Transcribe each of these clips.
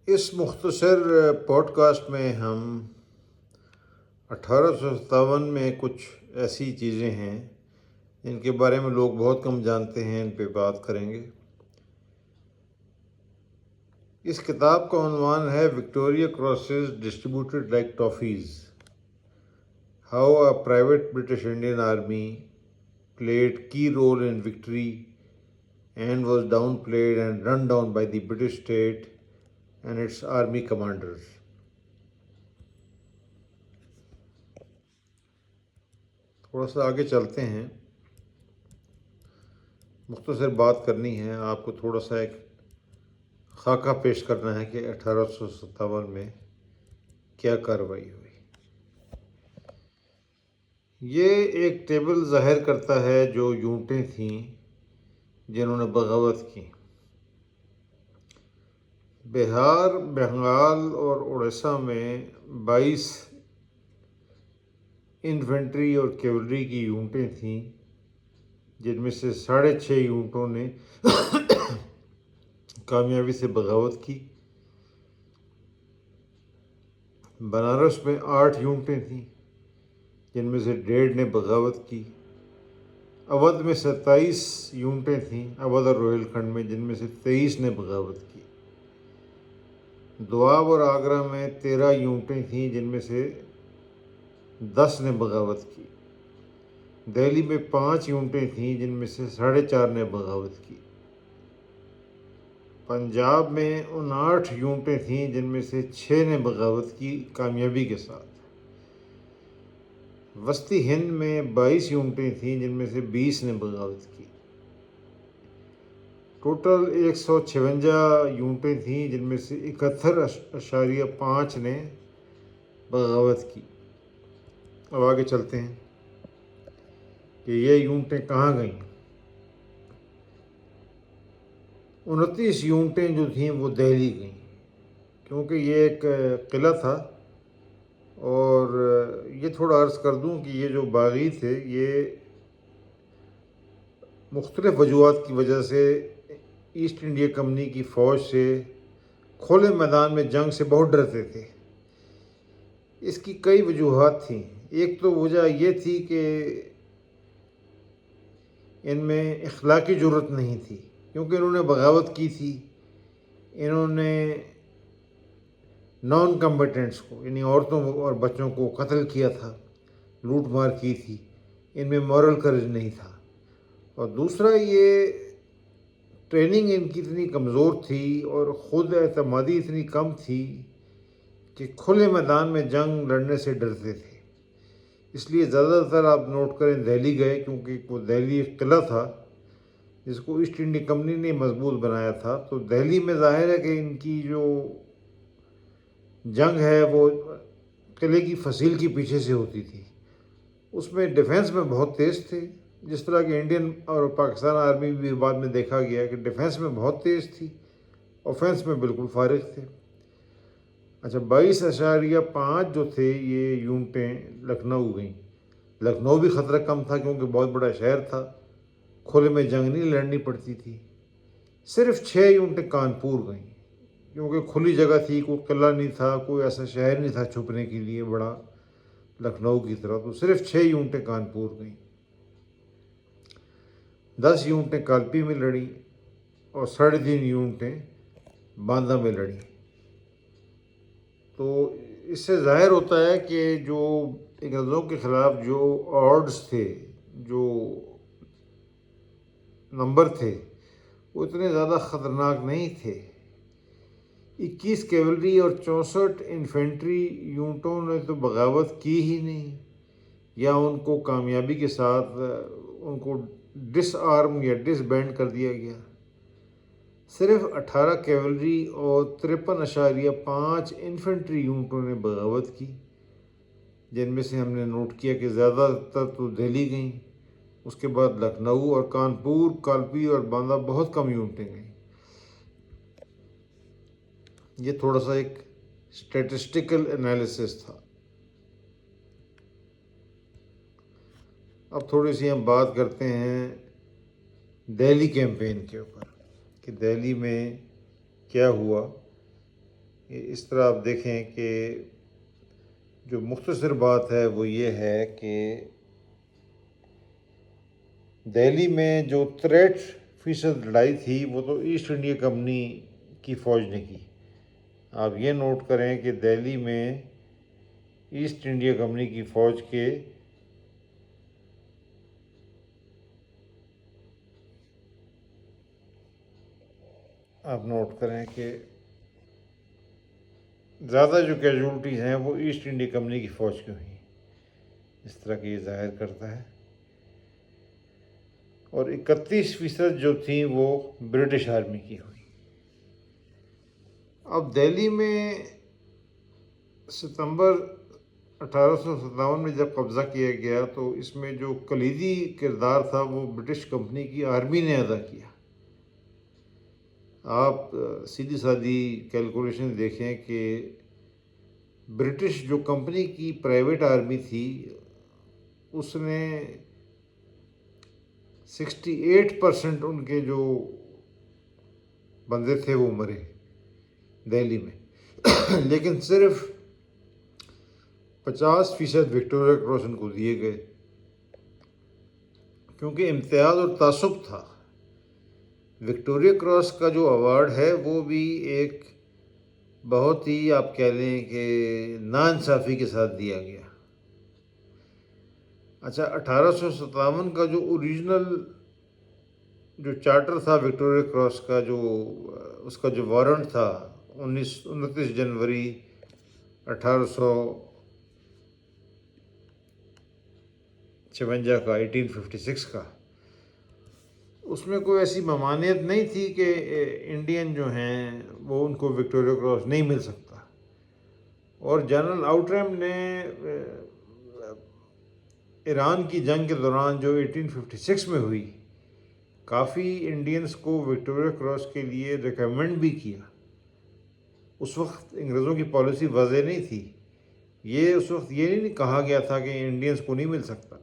اس مختصر pod cost میں ہم 1857 میں کچھ ایسی چیزیں ہیں جن کے بارے میں لوگ بہت کم جانتے ہیں، ان پہ بات کریں گے۔ اس کتاب کا عنوان ہے Victoria crosses distributed like toffees, how a private British Indian army played key role in victory and was downplayed and run down by the British state and its army commanders. تھوڑا سا آگے چلتے ہیں، مختصر بات کرنی ہے، آپ کو تھوڑا سا ایک خاکہ پیش کرنا ہے کہ 1857 میں کیا کارروائی ہوئی۔ یہ ایک ٹیبل ظاہر کرتا ہے جو یونٹیں تھیں جنہوں نے بغاوت کی۔ بہار، بنگال اور اڑیسہ میں 22 انفینٹری اور کیولری کی یونٹیں تھیں، جن میں سے 6.5 یونٹوں نے کامیابی سے بغاوت کی۔ بنارس میں 8 یونٹیں تھیں، جن میں سے 1.5 نے بغاوت کی۔ اودھ میں 27 یونٹیں تھیں، اودھ اور روہیل کھنڈ میں، جن میں سے 23 نے بغاوت کی۔ دواب اور آگرہ میں 13 یونٹیں تھیں، جن میں سے 10 نے بغاوت کی۔ دہلی میں 5 یونٹیں تھیں، جن میں سے 4.5 نے بغاوت کی۔ پنجاب میں 59 یونٹیں تھیں، جن میں سے 6 نے بغاوت کی کامیابی کے ساتھ۔ وسطی ہند میں 22 یونٹیں تھیں، جن میں سے 20 نے بغاوت کی۔ ٹوٹل 156 یونٹیں تھیں، جن میں سے 71.5 نے بغاوت کی۔ اب آگے چلتے ہیں کہ یہ یونٹیں کہاں گئیں۔ 29 یونٹیں جو تھیں وہ دہلی گئیں، کیونکہ یہ ایک قلعہ تھا، اور یہ تھوڑا عرض کر دوں کہ یہ جو باغی تھے یہ مختلف وجوہات کی وجہ سے ایسٹ انڈیا کمپنی کی فوج سے کھلے میدان میں جنگ سے بہت ڈرتے تھے۔ اس کی کئی وجوہات تھیں۔ ایک تو وجہ یہ تھی کہ ان میں اخلاقی جرات نہیں تھی، کیونکہ انہوں نے بغاوت کی تھی، انہوں نے نان کمبیٹنٹس کو یعنی عورتوں اور بچوں کو قتل کیا تھا، لوٹ مار کی تھی، ان میں مورل کریج نہیں تھا۔ اور دوسرا یہ ٹریننگ ان کی اتنی کمزور تھی اور خود اعتمادی اتنی کم تھی کہ کھلے میدان میں جنگ لڑنے سے ڈرتے تھے۔ اس لیے زیادہ تر آپ نوٹ کریں دہلی گئے، کیونکہ وہ دہلی ایک قلعہ تھا جس کو ایسٹ انڈیا کمپنی نے مضبوط بنایا تھا۔ تو دہلی میں ظاہر ہے کہ ان کی جو جنگ ہے وہ قلعے کی فصیل کے پیچھے سے ہوتی تھی، اس میں ڈیفنس میں بہت تیز تھے، جس طرح کہ انڈین اور پاکستان آرمی بھی بعد میں دیکھا گیا کہ ڈیفنس میں بہت تیز تھی، اوفینس میں بالکل فارغ تھے۔ اچھا، 22.5 جو تھے یہ یونٹیں لکھنؤ گئیں۔ لکھنؤ بھی خطرہ کم تھا کیونکہ بہت بڑا شہر تھا، کھلے میں جنگ نہیں لڑنی پڑتی تھی۔ صرف 6 یونٹیں کانپور گئیں، کیونکہ کھلی جگہ تھی، کوئی قلعہ نہیں تھا، کوئی ایسا شہر نہیں تھا چھپنے کے لیے بڑا لکھنؤ کی طرح، تو صرف 6 یونٹیں کانپور گئیں۔ 10 یونٹیں کالپی میں لڑیں اور 3.5 یونٹیں باندہ میں لڑیں۔ تو اس سے ظاہر ہوتا ہے کہ جو انگریزوں کے خلاف جو آڈز تھے، جو نمبر تھے، وہ اتنے زیادہ خطرناک نہیں تھے۔ 21 کیولری اور 64 انفینٹری یونٹوں نے تو بغاوت کی ہی نہیں، یا ان کو کامیابی کے ساتھ ان کو ڈس آرم یا ڈس بینڈ کر دیا گیا۔ صرف 18 کیولری اور 53.5 انفینٹری یونٹوں نے بغاوت کی، جن میں سے ہم نے نوٹ کیا کہ زیادہ تر تو دہلی گئیں، اس کے بعد لکھنؤ اور کانپور، کالپی اور باندہ بہت کم یونٹیں گئیں۔ یہ تھوڑا سا ایک اسٹیٹسٹیکل انالیسس تھا۔ اب تھوڑی سی ہم بات کرتے ہیں دہلی کیمپین کے اوپر کہ دہلی میں کیا ہوا۔ اس طرح آپ دیکھیں کہ جو مختصر بات ہے وہ یہ ہے کہ دہلی میں جو 63% لڑائی تھی وہ تو ایسٹ انڈیا کمپنی کی فوج نے کی. آپ یہ نوٹ کریں کہ دہلی میں ایسٹ انڈیا کمپنی کی فوج کے آپ نوٹ کریں کہ زیادہ جو کیجولٹیز ہیں وہ ایسٹ انڈیا کمپنی کی فوج کی ہوئیں. اس طرح کی یہ ظاہر کرتا ہے. اور 31% جو تھیں وہ برٹش آرمی کی ہوئی. اب دہلی میں ستمبر 1857 میں جب قبضہ کیا گیا تو اس میں جو کلیدی کردار تھا وہ برٹش کمپنی کی آرمی نے ادا کیا. آپ سیدھی سادھی کیلکولیشن دیکھیں کہ برٹش جو کمپنی کی پرائیویٹ آرمی تھی اس نے 68% ان کے جو بندے تھے وہ مرے دہلی میں. لیکن صرف 50% وکٹوریہ کراس ان کو دیے گئے کیونکہ امتیاز اور تعصب تھا. وکٹوریہ کراس کا جو ایوارڈ ہے وہ بھی ایک بہت ہی آپ کہہ لیں کہ ناانصافی کے ساتھ دیا گیا. اچھا 1857 کا جو اوریجنل جو چارٹر تھا وکٹوریہ کراس کا جو اس کا جو وارنٹ تھا 29 جنوری 1856 کا 1856 کا اس میں کوئی ایسی ممانعت نہیں تھی کہ انڈین جو ہیں وہ ان کو وکٹوریہ کراس نہیں مل سکتا. اور جنرل آؤٹریم نے ایران کی جنگ کے دوران جو 1856 میں ہوئی کافی انڈینز کو وکٹوریہ کراس کے لیے ریکمینڈ بھی کیا. اس وقت انگریزوں کی پالیسی واضح نہیں تھی. یہ اس وقت یہ نہیں کہا گیا تھا کہ انڈینز کو نہیں مل سکتا.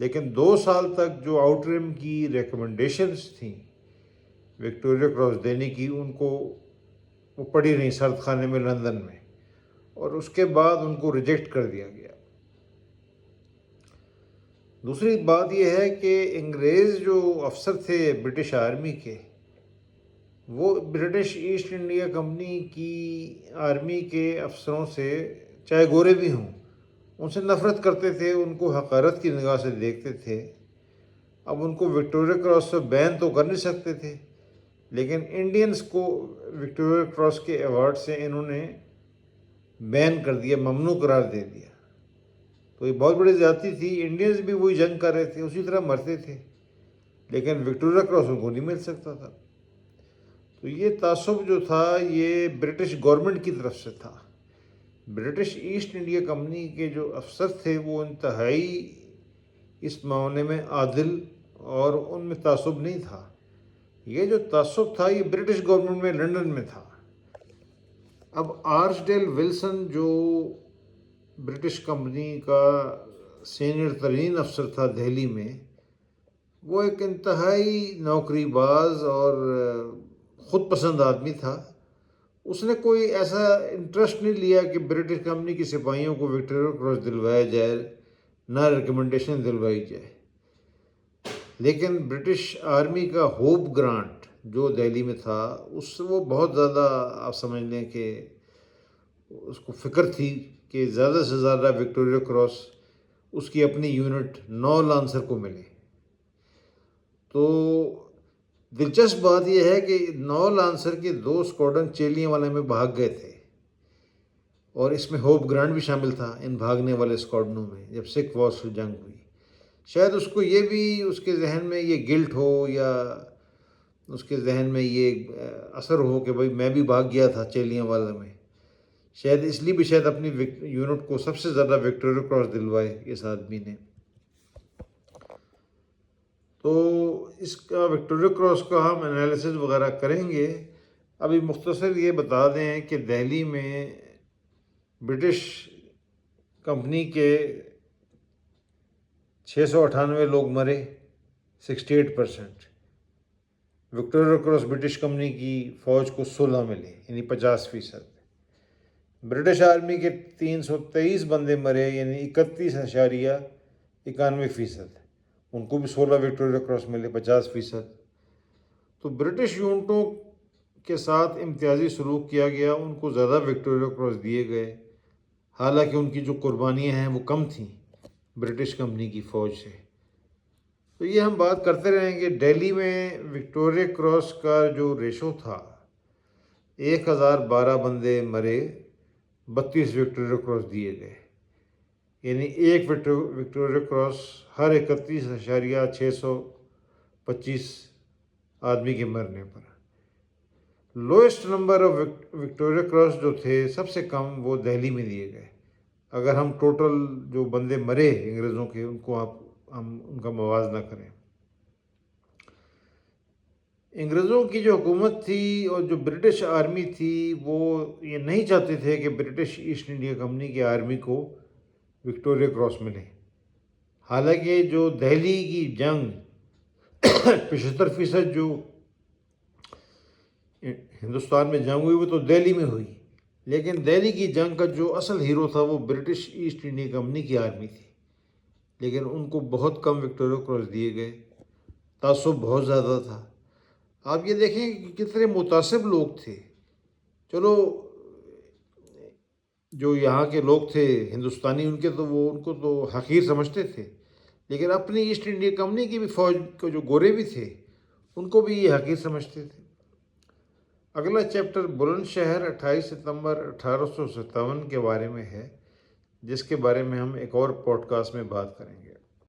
لیکن 2 سال تک جو آؤٹریم کی ریکمنڈیشنز تھیں وکٹوریہ کراس دینے کی ان کو وہ پڑھی رہیں سرد خانے میں لندن میں اور اس کے بعد ان کو ریجیکٹ کر دیا گیا. دوسری بات یہ ہے کہ انگریز جو افسر تھے برٹش آرمی کے وہ برٹش ایسٹ انڈیا کمپنی کی آرمی کے افسروں سے چاہے گورے بھی ہوں ان سے نفرت کرتے تھے, ان کو حقارت کی نگاہ سے دیکھتے تھے. اب ان کو وکٹوریہ کراس سے بین تو کر نہیں سکتے تھے لیکن انڈینز کو وکٹوریہ کراس کے ایوارڈ سے انہوں نے بین کر دیا, ممنوع قرار دے دیا. تو یہ بہت بڑی زیادتی تھی. انڈینز بھی وہی جنگ کر رہے تھے, اسی طرح مرتے تھے لیکن وکٹوریہ کراس ان کو نہیں مل سکتا تھا. تو یہ تعصب جو تھا یہ برٹش گورنمنٹ کی طرف سے تھا. برٹش ایسٹ انڈیا کمپنی کے جو افسر تھے وہ انتہائی اس معاملے میں عادل اور ان میں تعصب نہیں تھا. یہ جو تعصب تھا یہ برٹش گورنمنٹ میں لندن میں تھا. اب آرچ ڈیل ولسن جو برٹش کمپنی کا سینئر ترین افسر تھا دہلی میں وہ ایک انتہائی نوکری باز اور خود پسند آدمی تھا. اس نے کوئی ایسا انٹرسٹ نہیں لیا کہ برٹش کمپنی کی سپاہیوں کو وکٹوریہ کراس دلوایا جائے, نہ ریکمنڈیشن دلوائی جائے. لیکن برٹش آرمی کا ہوپ گرانٹ جو دہلی میں تھا وہ بہت زیادہ آپ سمجھ لیں کہ اس کو فکر تھی کہ زیادہ سے زیادہ وکٹوریہ کراس اس کی اپنی یونٹ 9 لانسر کو ملے. تو دلچسپ بات یہ ہے کہ 9 لانسر کے 2 اسکواڈرن چیلیاں والے میں بھاگ گئے تھے اور اس میں ہوپ گرانٹ بھی شامل تھا ان بھاگنے والے اسکواڈرنوں میں جب سکھ وار سے جنگ ہوئی. شاید اس کو یہ بھی اس کے ذہن میں یہ گلٹ ہو یا اس کے ذہن میں یہ اثر ہو کہ بھائی میں بھی بھاگ گیا تھا چیلیاں والا میں, شاید اس لیے بھی شاید اپنی یونٹ کو سب سے زیادہ وکٹوریہ کراس دلوائے اس آدمی نے. تو اس کا وکٹوریہ کراس کا ہم انالیسز وغیرہ کریں گے. ابھی مختصر یہ بتا دیں کہ دہلی میں برٹش کمپنی کے 698 لوگ مرے 68%. وکٹوریہ کراس برٹش کمپنی کی فوج کو 16 ملے یعنی 50%. برٹش آرمی کے 323 بندے مرے، یعنی 31.91%۔ ان کو بھی 16 وکٹوریہ کراس ملے، 50%۔ تو برٹش یونٹوں کے ساتھ امتیازی سلوک کیا گیا، ان کو زیادہ وکٹوریہ کراس دیے گئے، حالانکہ ان کی جو قربانیاں ہیں وہ کم تھیں برٹش کمپنی کی فوج سے۔ تو یہ ہم بات کرتے رہیں گے۔ دہلی میں وکٹوریہ کراس کا جو ریشو تھا، 1012 بندے مرے، 32 وکٹوریہ کراس دیے گئے، یعنی ایک وکٹوریہ کراس ہر 31.625 آدمی کے مرنے پر۔ Lowest number of Victoria cross جو تھے، سب سے کم، وہ دہلی میں دیے گئے۔ اگر ہم ٹوٹل جو بندے مرے انگریزوں کے، ان کو ہم ان کا موازنہ کریں، انگریزوں کی جو حکومت تھی اور جو برٹش آرمی تھی، وہ یہ نہیں چاہتے تھے کہ برٹش ایسٹ انڈیا کمپنی کی آرمی کو وکٹوریہ کراس ملے۔ حالانکہ جو دہلی کی جنگ 75% جو ہندوستان میں جنگ ہوئی وہ تو دہلی میں ہوئی، لیکن دہلی کی جنگ کا جو اصل ہیرو تھا وہ برٹش ایسٹ انڈیا کمپنی کی آرمی تھی، لیکن ان کو بہت کم وکٹوریہ کراس دیے گئے، تعصب بہت زیادہ تھا۔ آپ یہ دیکھیں کہ کتنے متعصب لوگ تھے۔ چلو جو یہاں کے لوگ تھے ہندوستانی، ان کو تو حقیر سمجھتے تھے، لیکن اپنی ایسٹ انڈیا کمپنی کی بھی فوج کے جو گورے بھی تھے، ان کو بھی یہ حقیر سمجھتے تھے۔ اگلا چیپٹر بلند شہر 28 ستمبر 1857 کے بارے میں ہے، جس کے بارے میں ہم ایک اور پوڈ کاسٹ میں بات کریں گے۔